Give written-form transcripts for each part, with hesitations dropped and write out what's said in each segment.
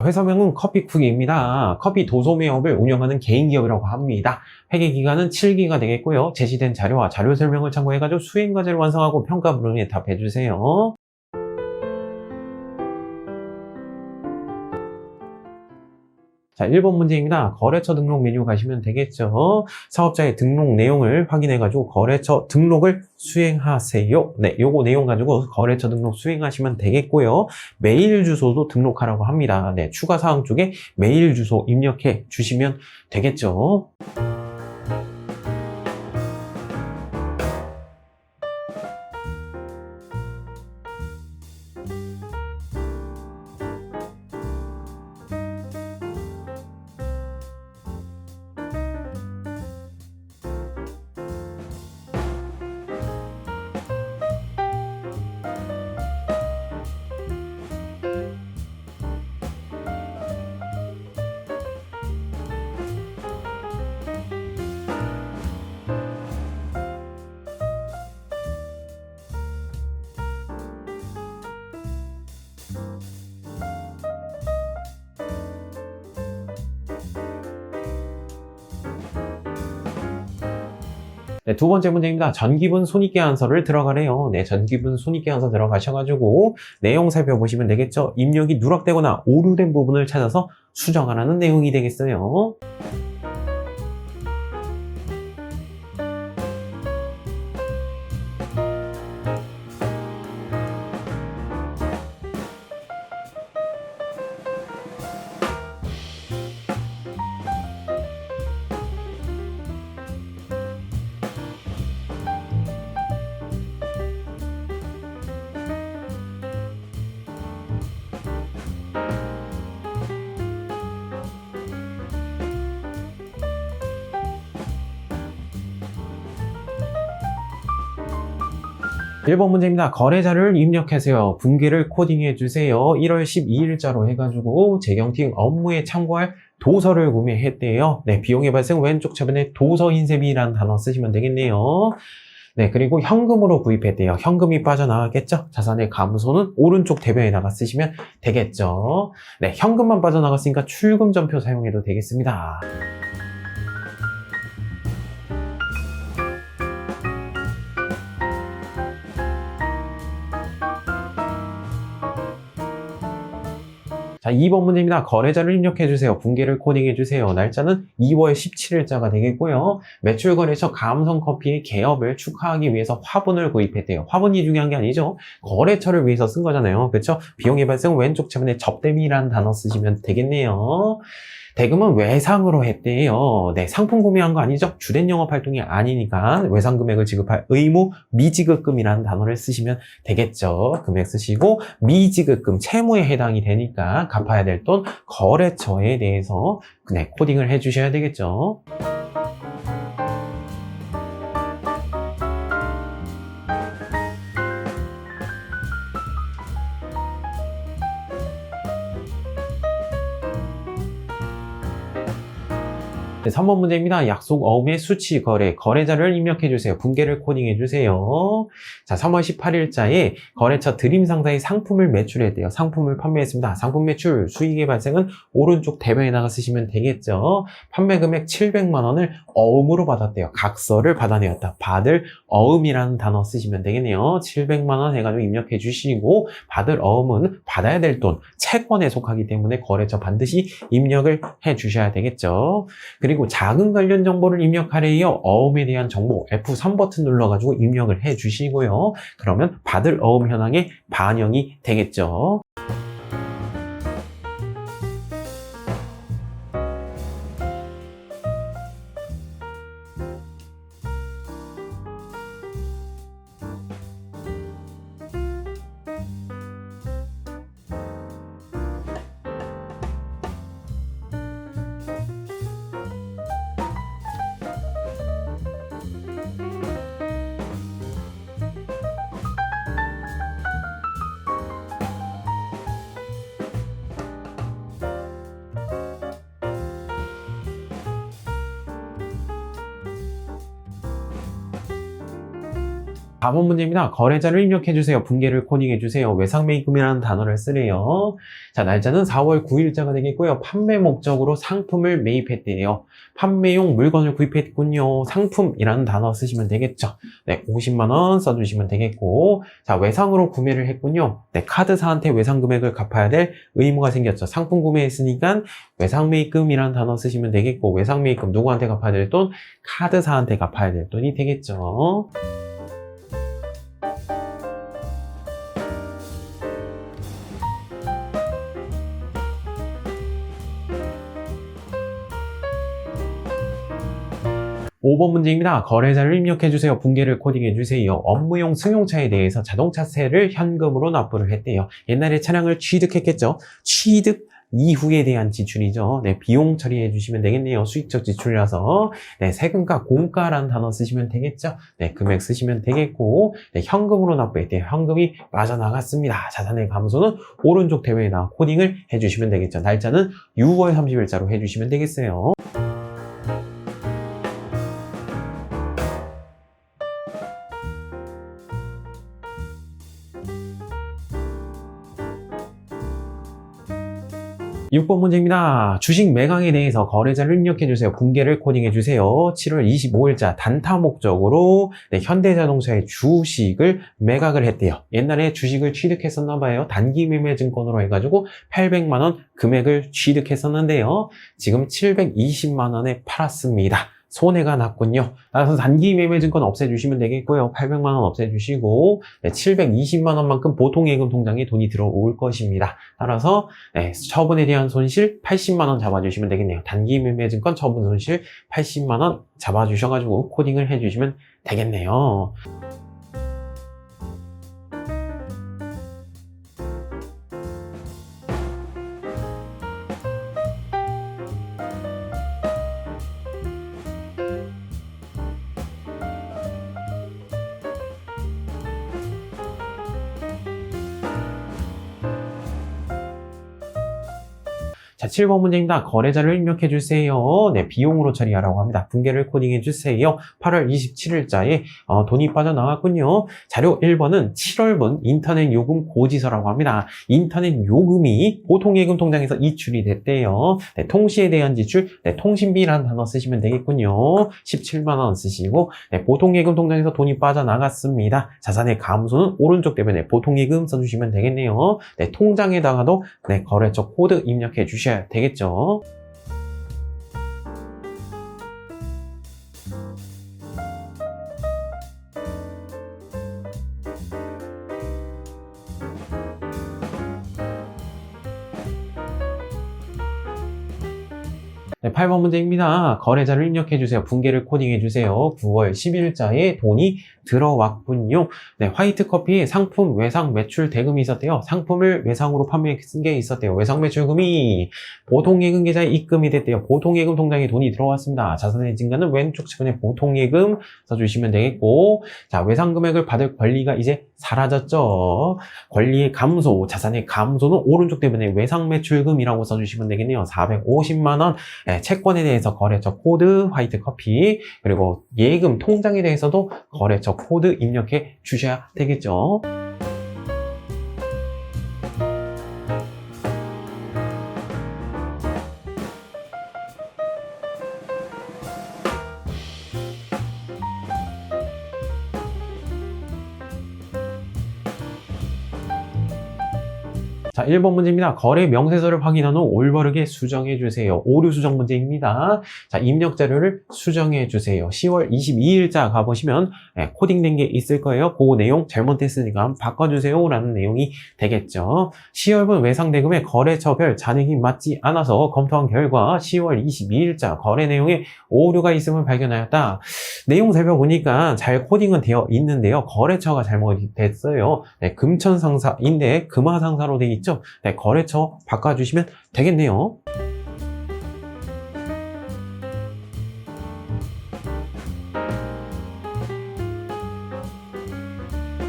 회사명은 커피쿡입니다. 커피 도소매업을 운영하는 개인기업이라고 합니다. 회계기간은 7기가 되겠고요. 제시된 자료와 자료 설명을 참고해가지고 수행과제를 완성하고 평가 물음에 답해주세요. 자, 1번 문제입니다. 거래처 등록 메뉴 가시면 되겠죠. 사업자의 등록 내용을 확인해가지고 거래처 등록을 수행하세요. 네, 요거 내용 가지고 거래처 등록 수행하시면 되겠고요. 메일 주소도 등록하라고 합니다. 네, 추가 사항 쪽에 메일 주소 입력해 주시면 되겠죠. 네, 두 번째 문제입니다. 전기분 손익계산서를 들어가래요. 네, 전기분 손익계산서 들어가셔가지고 내용 살펴보시면 되겠죠. 입력이 누락되거나 오류된 부분을 찾아서 수정하라는 내용이 되겠어요. 일 번 문제입니다. 거래자를 입력하세요. 분기를 코딩해주세요. 1월 12일자로 해가지고 재경팀 업무에 참고할 도서를 구매했대요. 네, 비용의 발생 왼쪽 차변에 도서 인쇄비라는 단어 쓰시면 되겠네요. 네, 그리고 현금으로 구입했대요. 현금이 빠져나가겠죠? 자산의 감소는 오른쪽 대변에다가 쓰시면 되겠죠. 네, 현금만 빠져나갔으니까 출금전표 사용해도 되겠습니다. 자, 2번 문제입니다. 거래자를 입력해주세요. 분기를 코딩해주세요. 날짜는 2월 17일자가 되겠고요. 매출 거래처 감성커피의 개업을 축하하기 위해서 화분을 구입했대요. 화분이 중요한 게 아니죠. 거래처를 위해서 쓴 거잖아요. 그렇죠? 비용의 발생 왼쪽 차변에 접대비라는 단어 쓰시면 되겠네요. 대금은 외상으로 했대요. 네, 상품 구매한 거 아니죠? 주된 영업 활동이 아니니까 외상 금액을 지급할 의무 미지급금이라는 단어를 쓰시면 되겠죠. 금액 쓰시고 미지급금 채무에 해당이 되니까 갚아야 될 돈 거래처에 대해서 네, 코딩을 해주셔야 되겠죠. 네, 3번 문제입니다. 약속 어음의 수치 거래, 거래자를 입력해주세요. 분계를 코딩해주세요. 자, 3월 18일자에 거래처 드림상사의 상품을 매출했대요. 상품을 판매했습니다. 상품 매출, 수익의 발생은 오른쪽 대변에다가 쓰시면 되겠죠. 판매 금액 700만 원을 어음으로 받았대요. 각서를 받아내었다. 받을 어음이라는 단어 쓰시면 되겠네요. 700만 원 해가지고 입력해주시고 받을 어음은 받아야 될 돈, 채권에 속하기 때문에 거래처 반드시 입력을 해주셔야 되겠죠. 그리고 자금 관련 정보를 입력하래요. 어음에 대한 정보 F3 버튼 눌러가지고 입력을 해주시고요. 그러면 받을 어음 현황에 반영이 되겠죠. 4번 문제입니다. 거래자를 입력해주세요. 분계를 코딩해주세요. 외상매입금이라는 단어를 쓰래요. 자, 날짜는 4월 9일자가 되겠고요. 판매 목적으로 상품을 매입했대요. 판매용 물건을 구입했군요. 상품이라는 단어 쓰시면 되겠죠. 네, 50만원 써주시면 되겠고. 자, 외상으로 구매를 했군요. 네, 카드사한테 외상 금액을 갚아야 될 의무가 생겼죠. 상품 구매했으니까 외상매입금이라는 단어 쓰시면 되겠고, 외상매입금 누구한테 갚아야 될 돈? 카드사한테 갚아야 될 돈이 되겠죠. 5번 문제입니다. 거래자를 입력해주세요. 분계를 코딩해주세요. 업무용 승용차에 대해서 자동차세를 현금으로 납부를 했대요. 옛날에 차량을 취득했겠죠. 취득 이후에 대한 지출이죠. 네, 비용 처리해 주시면 되겠네요. 수익적 지출이라서. 네, 세금과 공가라는 단어 쓰시면 되겠죠. 네, 금액 쓰시면 되겠고, 네, 현금으로 납부했대요. 현금이 빠져나갔습니다. 자산의 감소는 오른쪽 대회에다 코딩을 해주시면 되겠죠. 날짜는 6월 30일자로 해주시면 되겠어요. 6번 문제입니다. 주식 매각에 대해서 거래자를 입력해주세요. 분계를 코딩해주세요. 7월 25일자 단타 목적으로 현대자동차의 주식을 매각을 했대요. 옛날에 주식을 취득했었나봐요. 단기 매매 증권으로 해가지고 800만원 금액을 취득했었는데요. 지금 720만원에 팔았습니다. 손해가 났군요. 따라서 단기 매매 증권 없애주시면 되겠고요. 800만원 없애주시고 720만원만큼 보통예금 통장에 돈이 들어올 것입니다. 따라서 처분에 대한 손실 80만원 잡아주시면 되겠네요. 단기 매매 증권 처분 손실 80만원 잡아주셔가지고 코딩을 해주시면 되겠네요. 자, 7번 문제입니다. 거래자를 입력해주세요. 네, 비용으로 처리하라고 합니다. 분계를 코딩해주세요. 8월 27일자에 돈이 빠져나왔군요. 자료 1번은 7월분 인터넷 요금 고지서라고 합니다. 인터넷 요금이 보통예금 통장에서 이출이 됐대요. 네, 통시에 대한 지출, 네, 통신비라는 단어 쓰시면 되겠군요. 17만원 쓰시고 보통예금 통장에서 돈이 빠져나갔습니다. 자산의 감소는 오른쪽 대변에 보통예금 써주시면 되겠네요. 네, 통장에다가도 거래처 코드 입력해 주셔야 되겠죠. 네, 8번 문제입니다. 거래자를 입력해주세요. 분계를 코딩해주세요. 9월 10일자에 돈이 들어왔군요. 네, 화이트 커피 상품 외상 매출 대금이 있었대요. 상품을 외상으로 판매한 게 있었대요. 외상 매출금이 보통예금 계좌에 입금이 됐대요. 보통예금 통장에 돈이 들어왔습니다. 자산의 증가는 왼쪽 측면에 보통예금 써주시면 되겠고, 자, 외상 금액을 받을 권리가 이제 사라졌죠. 권리의 감소, 자산의 감소는 오른쪽 대변에 외상 매출금이라고 써주시면 되겠네요. 450만원. 채권에 대해서 거래처 코드 화이트 커피, 그리고 예금 통장에 대해서도 거래처 코드 입력해 주셔야 되겠죠. 자, 1번 문제입니다. 거래 명세서를 확인한 후 올바르게 수정해 주세요. 오류 수정 문제입니다. 자, 입력 자료를 수정해 주세요. 10월 22일자 가보시면 코딩된 게 있을 거예요. 그 내용 잘못됐으니까 바꿔주세요 라는 내용이 되겠죠. 10월분 외상대금의 거래처별 잔액이 맞지 않아서 검토한 결과 10월 22일자 거래 내용에 오류가 있음을 발견하였다. 내용 살펴보니까 잘 코딩은 되어 있는데요. 거래처가 잘못됐어요. 금천상사인데 금화상사로 되어 있죠. 네, 거래처 바꿔주시면 되겠네요.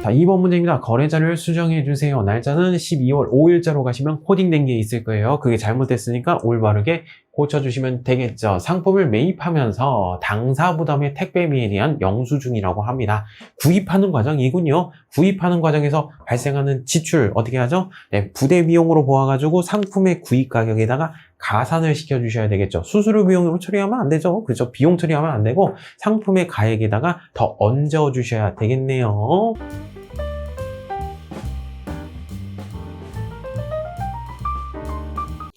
자, 2번 문제입니다. 거래자를 수정해 주세요. 날짜는 12월 5일자로 가시면 코딩된 게 있을 거예요. 그게 잘못됐으니까 올바르게 고쳐주시면 되겠죠. 상품을 매입하면서 당사 부담의 택배비에 대한 영수증이라고 합니다. 구입하는 과정이군요. 구입하는 과정에서 발생하는 지출 어떻게 하죠? 네, 부대 비용으로 보아가지고 상품의 구입 가격에다가 가산을 시켜주셔야 되겠죠. 수수료 비용으로 처리하면 안 되죠. 그렇죠? 비용 처리하면 안 되고 상품의 가액에다가 더 얹어주셔야 되겠네요.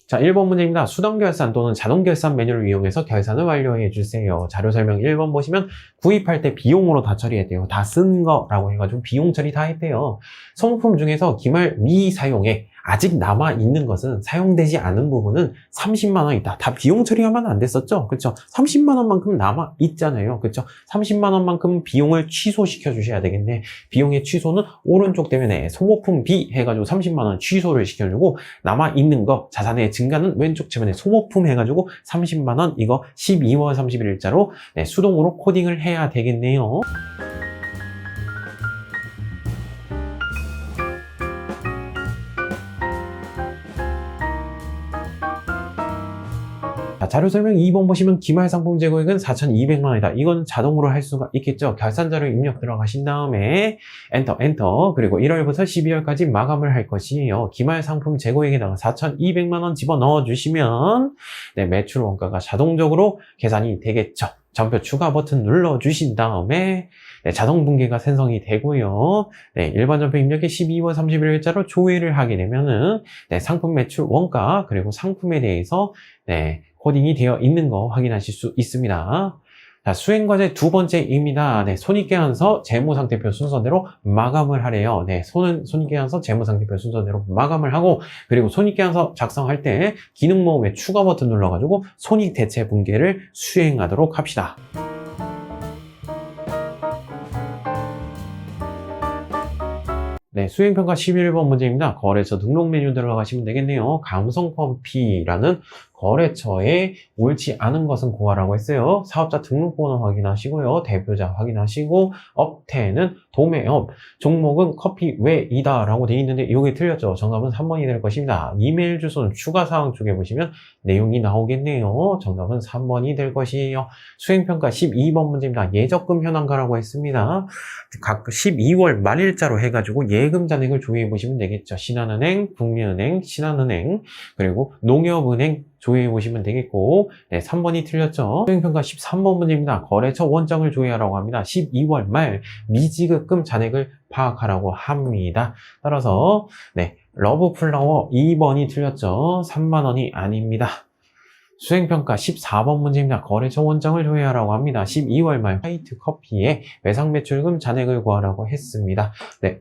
자, 1번 문제입니다. 수동결산 또는 자동결산 메뉴를 이용해서 결산을 완료해 주세요. 자료 설명 1번 보시면 구입할 때 비용으로 다 처리해야 돼요. 다 쓴 거라고 해가지고 비용 처리 다 했대요. 소모품 중에서 기말 미사용에 아직 남아있는 것은 사용되지 않은 부분은 30만 원 있다. 다 비용 처리하면 안 됐었죠? 그쵸? 30만 원만큼 남아있잖아요. 그쵸? 30만 원만큼 비용을 취소시켜 주셔야 되겠네. 비용의 취소는 오른쪽 대면에 소모품 B 해가지고 30만 원 취소를 시켜주고 남아있는 거 자산의 증가는 왼쪽 측면에 소모품 해가지고 30만 원 이거 12월 31일자로 수동으로 코딩을 해야 되겠네요. 자, 자료 설명 2번 보시면 기말 상품 재고액은 4,200만 원이다. 이건 자동으로 할 수가 있겠죠. 결산자료 입력 들어가신 다음에 엔터 그리고 1월부터 12월까지 마감을 할 것이에요. 기말 상품 재고액에다가 4,200만 원 집어넣어 주시면 매출 원가가 자동적으로 계산이 되겠죠. 전표 추가 버튼 눌러 주신 다음에 자동 분계가 생성이 되고요. 일반 전표 입력에 12월 31일자로 조회를 하게 되면은 상품 매출 원가 그리고 상품에 대해서 코딩이 되어 있는 거 확인하실 수 있습니다. 자, 수행과제 두 번째입니다. 손익계산서 재무상태표 순서대로 마감을 하래요. 손익계산서 재무상태표 순서대로 마감을 하고, 그리고 손익계산서 작성할 때 기능 모음에 추가 버튼 눌러가지고 손익대체 분계를 수행하도록 합시다. 수행평가 11번 문제입니다. 거래처 등록 메뉴 들어가시면 되겠네요. 감성펌피라는 거래처에 옳지 않은 것은 고하라고 했어요. 사업자 등록번호 확인하시고요. 대표자 확인하시고 업태는 도매업, 종목은 커피 외이다 라고 되어 있는데 이게 틀렸죠. 정답은 3번이 될 것입니다. 이메일 주소는 추가사항 쪽에 보시면 내용이 나오겠네요. 정답은 3번이 될 것이에요. 수행평가 12번 문제입니다. 예적금 현황가라고 했습니다. 각 12월 말일자로 해가지고 예금 잔액을 조회해 보시면 되겠죠. 신한은행, 국민은행, 신한은행, 그리고 농협은행 조회해 보시면 되겠고 3번이 틀렸죠. 수행평가 13번 문제입니다. 거래처 원장을 조회하라고 합니다. 12월 말 미지급금 잔액을 파악하라고 합니다. 따라서 러브플라워 2번이 틀렸죠. 3만 원이 아닙니다. 수행평가 14번 문제입니다. 거래처 원장을 조회하라고 합니다. 12월 말 화이트 커피의 외상 매출금 잔액을 구하라고 했습니다.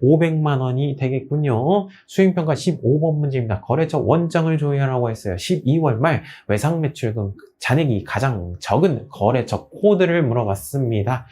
500만 원이 되겠군요. 수행평가 15번 문제입니다. 거래처 원장을 조회하라고 했어요. 12월 말 외상 매출금 잔액이 가장 적은 거래처 코드를 물어봤습니다.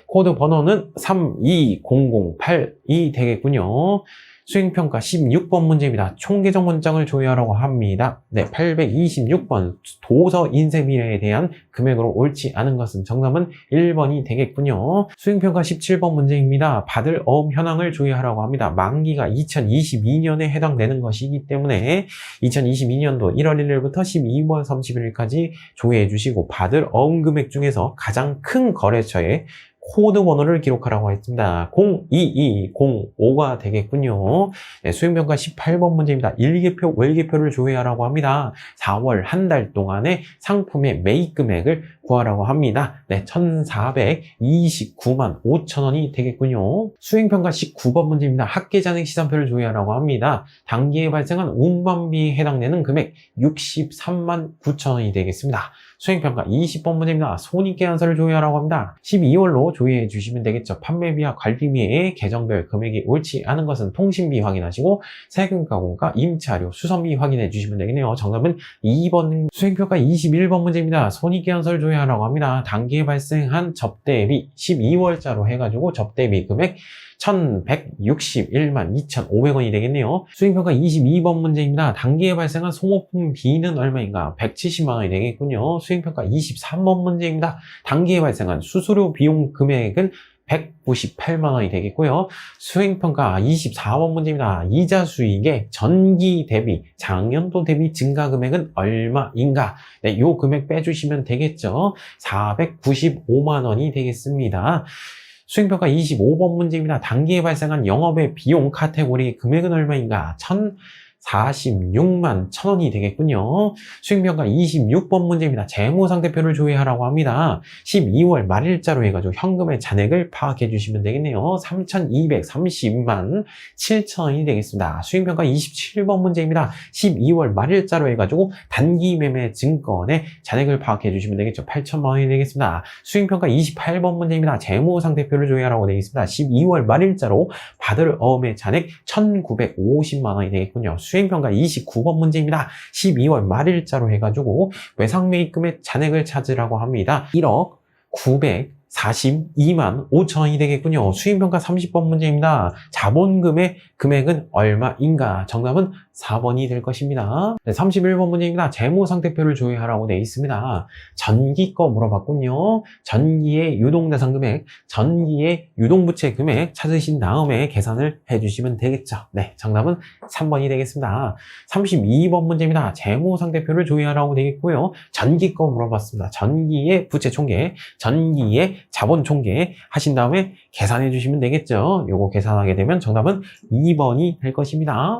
코드 번호는 32008이 되겠군요. 수행평가 16번 문제입니다. 총계정 원장을 조회하라고 합니다. 826번 도서 인쇄 미래에 대한 금액으로 옳지 않은 것은 정답은 1번이 되겠군요. 수행평가 17번 문제입니다. 받을 어음 현황을 조회하라고 합니다. 만기가 2022년에 해당되는 것이기 때문에 2022년도 1월 1일부터 12월 31일까지 조회해 주시고 받을 어음 금액 중에서 가장 큰 거래처의 코드 번호를 기록하라고 했습니다. 02205가 되겠군요. 수행평가 18번 문제입니다. 일개표, 월개표를 조회하라고 합니다. 4월 한 달 동안의 상품의 매입 금액을 구하라고 합니다. 1,429만 5천 원이 되겠군요. 수행평가 19번 문제입니다. 합계잔액 시산표를 조회하라고 합니다. 단기에 발생한 운반비에 해당되는 금액 63만 9천 원이 되겠습니다. 수행평가 20번 문제입니다. 손익계산서를 조회하라고 합니다. 12월로 조회해 주시면 되겠죠. 판매비와 관리비의 계정별 금액이 옳지 않은 것은 통신비 확인하시고 세금가공과 임차료, 수선비 확인해 주시면 되겠네요. 정답은 2번. 수행평가 21번 문제입니다. 손익계산서를 조회하라고 합니다. 단기에 발생한 접대비 12월자로 해가지고 접대비 금액 1,161만 2,500원이 되겠네요. 수행평가 22번 문제입니다. 단기에 발생한 소모품 B는 얼마인가? 170만 원이 되겠군요. 수행평가 23번 문제입니다. 단기에 발생한 수수료 비용 금액은 198만 원이 되겠고요. 수행평가 24번 문제입니다. 이자 수익의 전기 대비, 작년도 대비 증가 금액은 얼마인가? 네, 요 금액 빼주시면 되겠죠. 495만 원이 되겠습니다. 수행평가 25번 문제입니다. 단기에 발생한 영업의 비용 카테고리 금액은 얼마인가? 1,046만 1,000원이 되겠군요. 수행평가 26번 문제입니다. 재무상태표를 조회하라고 합니다. 12월 말일자로 해가지고 현금의 잔액을 파악해 주시면 되겠네요. 3,230만 7천원이 되겠습니다. 수행평가 27번 문제입니다. 12월 말일자로 해가지고 단기 매매 증권의 잔액을 파악해 주시면 되겠죠. 8천만 원이 되겠습니다. 수행평가 28번 문제입니다. 재무상태표를 조회하라고 되어 있습니다. 12월 말일자로 받을 어음의 잔액 1,950만 원이 되겠군요. 수행평가 29번 문제입니다. 12월 말일자로 해가지고 외상매입금의 잔액을 찾으라고 합니다. 1억 942만 5천원이 되겠군요. 수행평가 30번 문제입니다. 자본금의 금액은 얼마인가? 정답은 4번이 될 것입니다. 네, 31번 문제입니다. 재무상태표를 조회하라고 되어 있습니다. 전기 거 물어봤군요. 전기의 유동자산 금액, 전기의 유동부채 금액 찾으신 다음에 계산을 해주시면 되겠죠. 네, 정답은 3번이 되겠습니다. 32번 문제입니다. 재무상태표를 조회하라고 되겠고요. 전기 거 물어봤습니다. 전기의 부채 총계, 전기의 자본 총계 하신 다음에 계산해 주시면 되겠죠. 요거 계산하게 되면 정답은 2번이 될 것입니다.